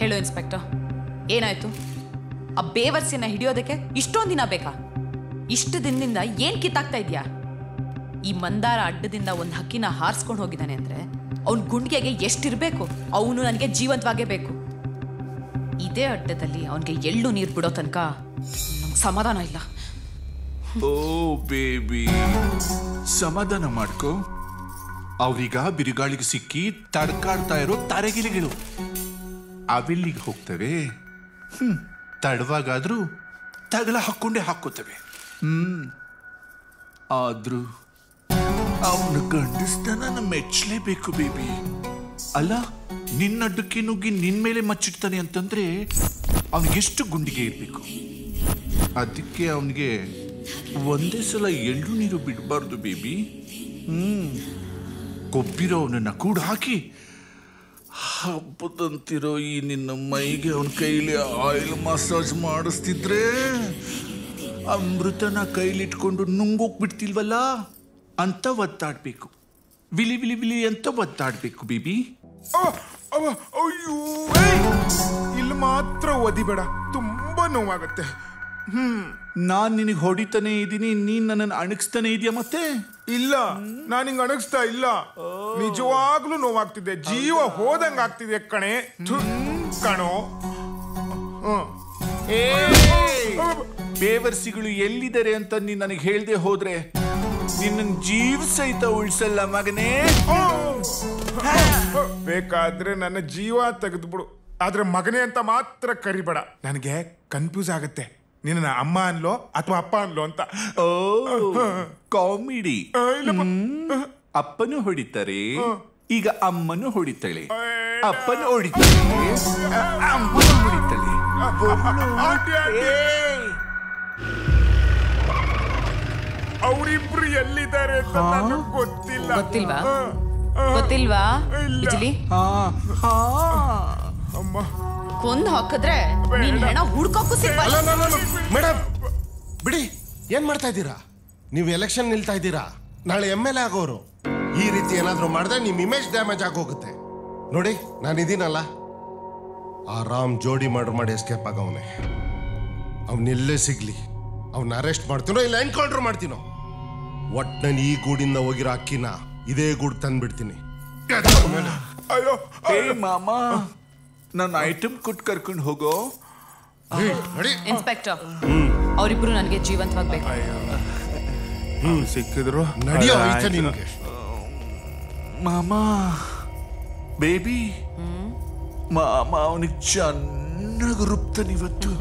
ಹೇಳು ಇನ್ಸ್ಪೆಕ್ಟರ್, ಏನಾಯ್ತು? ಆ ಬೇವರ್ಸಿನ ಹಿಡಿಯೋದಕ್ಕೆ ಇಷ್ಟೊಂದು ದಿನ ಬೇಕಾ? ಇಷ್ಟು ದಿನದಿಂದ ಏನ್ ಕಿತ್ತಾಗ್ತಾ ಇದ್ಯಾ? ಈ ಮಂದಾರ ಅಡ್ಡದಿಂದ ಒಂದು ಹಕ್ಕಿನ ಹಾರಿಸ್ಕೊಂಡು ಹೋಗಿದ್ದಾನೆ ಅಂದ್ರೆ ಅವನ್ ಗುಂಡಿಗೆಗೆ ಎಷ್ಟಿರ್ಬೇಕು? ಅವನು ನನಗೆ ಜೀವಂತವಾಗೇ ಬೇಕು. ಇದೇ ಅಡ್ಡದಲ್ಲಿ ಅವನಿಗೆ ಎಳ್ಳು ನೀರು ಬಿಡೋ ತನಕ ನಂಗೆ ಸಮಾಧಾನ ಇಲ್ಲ. ಓ ಬೇಬಿ, ಸಮಾಧಾನ ಮಾಡ್ಕೋ. ಅವ್ರೀಗ ಬಿರುಗಾಳಿಗೆ ಸಿಕ್ಕಿ ತಡ್ಕಾಡ್ತಾ ಇರೋ ತಾರೆಗಿಲಿಗಳು ಅವೆಲ್ಲಿಗೆ ಹೋಗ್ತವೆ. ತಡವಾಗಾದ್ರೂ ತಗಲ ಹಾಕೊಂಡೇ ಹಾಕೋತವೆ. ಆದ್ರೂ ಅವನ ಗಂಡಸ್ತಾನ ಮೆಚ್ಚಲೇಬೇಕು ಬೇಬಿ. ಅಲ್ಲ, ನಿನ್ನಡ್ಡಕ್ಕೆ ನುಗ್ಗಿ ನಿನ್ ಮೇಲೆ ಮಚ್ಚಿಡ್ತಾನೆ ಅಂತಂದ್ರೆ ಅವನಿಗೆಷ್ಟು ಗುಂಡಿಗೆ ಇರ್ಬೇಕು. ಅದಕ್ಕೆ ಅವನಿಗೆ ಒಂದೇ ಸಲ ಎಳ್ಳು ನೀರು ಬಿಡಬಾರ್ದು ಬೇಬಿ. ಕೊಬ್ಬಿರೋ ಅವನನ್ನ ಕೂಡ ಹಾಕಿ ಹಬ್ಬದಂತಿರೋ ಈ ನಿನ್ನ ಮೈಗೆ ಅವನ ಕೈಲಿ ಆಯಿಲ್ ಮಸಾಜ್ ಮಾಡಿಸ್ತಿದ್ರೆ ಅಮೃತನ ಕೈಲಿಟ್ಕೊಂಡು ನುಂಗೋಗ್ಬಿಡ್ತಿಲ್ವಲ್ಲ ಅಂತ ಒತ್ತಾಡ್ಬೇಕು. ವಿಲಿ ವಿಲಿ ವಿಲಿ ಅಂತ ಒತ್ತಾಡ್ಬೇಕು ಬೇಬಿ. ಅಯ್ಯೋ, ಇಲ್ಲಿ ಮಾತ್ರ ಒದಿಬೇಡ, ತುಂಬಾ ನೋವಾಗತ್ತೆ. ನಾನ್ ನಿನಗೆ ಹೊಡಿತಾನೆ ಇದ್ದೀನಿ, ನೀನ್ ನನ್ನನ್ನು ಅಣಗಿಸ್ತಾನೆ ಇದೆಯಾ? ಮತ್ತೆ ಇಲ್ಲ, ನಾನು ಹಿಂಗ ಅಣಗಿಸ್ತಾ ಇಲ್ಲ. ನಿಜವಾಗ್ಲೂ ನೋವಾಗ್ತಿದೆ, ಜೀವ ಹೋದಂಗ ಆಗ್ತಿದೆ ಕಣೆ. ಕಣೋ, ಬೇವರ್ಸಿಗಳು ಎಲ್ಲಿದ್ದಾರೆ ಅಂತ ನೀನ್ ನನಗೆ ಹೇಳ್ದೆ ಹೋದ್ರೆ ನಿನ್ನ ಜೀವ ಸಹಿತ ಉಳಿಸಲ್ಲ ಮಗನೇ. ಬೇಕಾದ್ರೆ ನನ್ನ ಜೀವ ತೆಗೆದ್ಬಿಡು, ಆದ್ರೆ ಮಗನೇ ಅಂತ ಮಾತ್ರ ಕರಿಬೇಡ. ನನಗೆ ಕನ್ಫ್ಯೂಸ್ ಆಗತ್ತೆ, ನಿನ್ನ ಅಮ್ಮ ಅನ್ಲೋ ಅಥವಾ ಅಪ್ಪ ಅನ್ಲೋ ಅಂತ. ಓ ಕಾಮಿಡಿ. ಅಪ್ಪನು ಹೊಡಿತಾರೆ, ಈಗ ಅಮ್ಮನು ಹೊಡಿತಾಳೆ. ಅಪ್ಪನು ಹೊಡಿತಾಳೆ, ಅಮ್ಮನು ಹೊಡಿತಾಳೆ. ಅವರಿಬ್ರು ಎಲ್ಲಿದ್ದಾರೆ ಅಂತ ನನಗೆ ಗೊತ್ತಿಲ್ಲ. ಗೊತ್ತಿಲ್ವಾ ಬಿಜ್ಲಿ? ಅಮ್ಮ ಕೊಂದು ಹಾಕಿದ್ರೆ ನೀನ್ ಹೆಣ ಹುಡ್ಕೋಕ್ಕೂ ಸಿಗಲ್ಲ. ಮೇಡಮ್ ಬಿಡಿ, ಏನ್ ಮಾಡ್ತಾ ಇದ್ದೀರಾ ನೀವು? ಎಲೆಕ್ಷನ್ ನಿಲ್ತಾ ಇದ್ದೀರಾ, ನಾಳೆ MLA ಆಗೋರು. ಈ ರೀತಿ ಏನಾದ್ರು ಮಾಡಿದ್ರೆ ನಿಮ್ ಇಮೇಜ್ ಡ್ಯಾಮೇಜ್ ಆಗೋಗುತ್ತೆ. ನೋಡಿ, ನಾನಿದ್ದೀನಲ್ಲ, ಆರಾಮ್ ಜೋಡಿ ಮರ್ಡರ್ ಮಾಡಿ ಎಸ್ಕೇಪ್ ಆಗವನೆ. ಅವನೆಲ್ಲೇ ಸಿಗ್ಲಿ, ಅವನ್ನ ಅರೆಸ್ಟ್ ಮಾಡ್ತೀನೋ ಇಲ್ಲ ಎನ್ಕೌಂಟರ್ ಮಾಡ್ತೀನೋ. ಒಟ್ನಲ್ಲಿ ಈ ಗೂಡಿಂದ ಹೋಗಿರೋ ಅಕ್ಕಿನ ಇದೇ ಗೂಡ್ ತಂದ್ಬಿಡ್ತೀನಿ. ಅಯ್ಯೋ ಮಾಮ, ನನ್ನ ಐಟಮ್ ಕೊಟ್ಟು ಕರ್ಕೊಂಡು ಹೋಗೋ. ಇನ್ಸ್ಪೆಕ್ಟರ್, ಅವರಿಬ್ರು ನನಗೆ ಜೀವಂತವಾಗ್ಬೇಕು. ಸಿಕ್ಕಿದ್ರು ನಡಿಯೋ ನಿನ್ಗೆ. ಮಾಮ ಬೇಬಿ, ಮಾಮ ಅವನಿಗೆ ಚೆನ್ನಾಗಿ ರುಬ್ತಾನಿವತ್ತು.